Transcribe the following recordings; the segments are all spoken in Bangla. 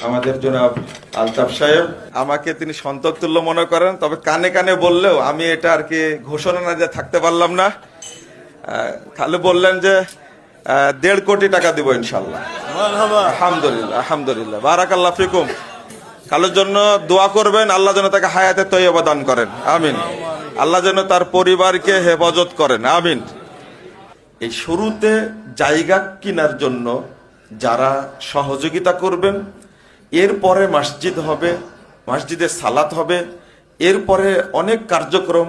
আমাদের জনাব আলতাফ সাহেব, আমাকে তিনি সন্তান তুল্য মনে করেন, তবে কানে কানে বললেও আমি এটা আর কি ঘোষণা না দিয়ে থাকতে পারলাম না। খালি বললেন যে 1.5 কোটি টাকা দিব ইনশাল্লাহ। আলহামদুলিল্লাহ, আলহামদুলিল্লাহ, বারাকাল্লাহ ফিকুম। কালোর জন্য দোয়া করবেন, আল্লাহ যেন তাকে হায়াতে তৈয়বা দান করেন, আমিন। আল্লাহ যেন তার পরিবারকে হেফাজত করেন, আমিন। এই শুরুতে জায়গা কেনার জন্য যারা সহযোগিতা করবেন, এরপরে মসজিদ হবে, মসজিদে সালাত হবে, এরপরে অনেক কার্যক্রম,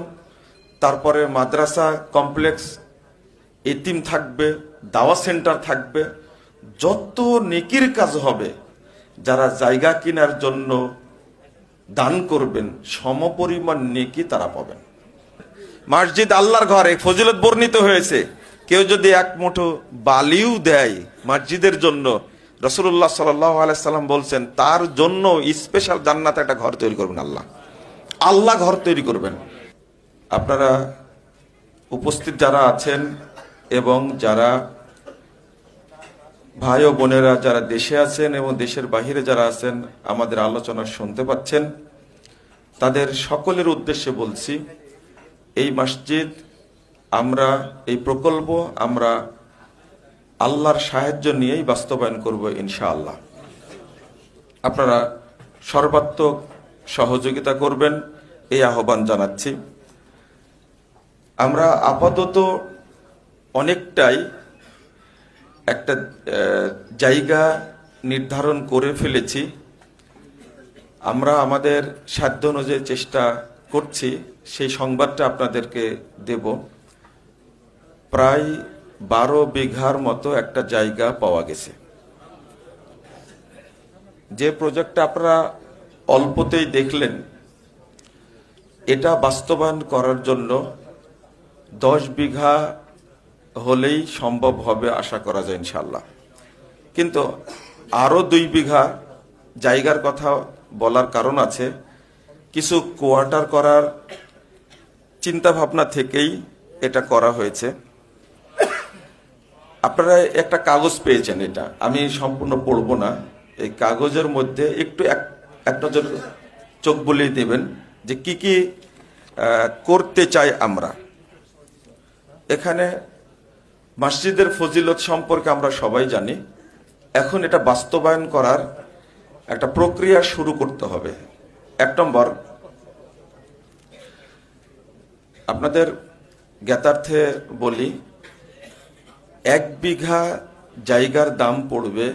তারপরে মাদ্রাসা কমপ্লেক্স, এতিম থাকবে, দাওয়া সেন্টার থাকবে, যত নেকির কাজ হবে যারা জায়গা কেনার জন্য দান করবেন সমপরিমাণ নেকি তারা পাবেন। মসজিদ আল্লাহর ঘরে ফজিলত বর্ণিত হয়েছে, কেউ যদি এক মুঠো বালিও দেয় মসজিদের জন্য, রাসূলুল্লাহ সাল্লাল্লাহু আলাইহি সাল্লাম বলছেন তার জন্য স্পেশাল জান্নাতে একটা ঘর তৈরি করবেন, আল্লাহ ঘর তৈরি করবেন। আপনারা উপস্থিত যারা আছেন এবং যারা ভাই ও বোনেরা যারা দেশে আছেন এবং দেশের বাহিরে যারা আছেন আমাদের আলোচনা শুনতে পাচ্ছেন, তাদের সকলের উদ্দেশ্যে বলছি, এই মসজিদ আমরা, এই প্রকল্প আমরা আল্লাহর সাহায্য নিয়েই বাস্তবায়ন করব ইনশাআল্লাহ। আপনারা সর্বাত্মক সহযোগিতা করবেন এই আহ্বান জানাচ্ছি। আমরা আপাতত অনেকটাই একটা জায়গা নির্ধারণ করে ফেলেছি। আমরা আমাদের সাধ্য অনুযায়ী চেষ্টা করছি, সেই সংবাদটা আপনাদেরকে দেব। প্রায় 12 বিঘার মতো একটা জায়গা পাওয়া গেছে। যে প্রজেক্টটা আপনারা অল্পতেই দেখলেন, এটা বাস্তবায়ন করার জন্য 10 বিঘা হলেই সম্ভব হবে আশা করা যায় ইনশাল্লাহ। কিন্তু আরো 2 বিঘা জায়গার কথা বলার কারণ আছে, কিছু কোয়ার্টার করার চিন্তা ভাবনা থেকেই এটা করা হয়েছে। আপনারা একটা কাগজ পেয়েছেন, এটা আমি সম্পূর্ণ পড়বো না। এই কাগজের মধ্যে একটু এক নজর চোখ বুলিয়ে দেবেন যে কি কি করতে চাই আমরা। এখানে মসজিদের ফজিলত সম্পর্কে আমরা সবাই জানি, এখন এটা বাস্তবায়ন করার একটা প্রক্রিয়া শুরু করতে হবে। 1 নম্বর, আপনাদের জ্ঞাতার্থে বলি, 1 বিঘা জায়গার দাম পড়বে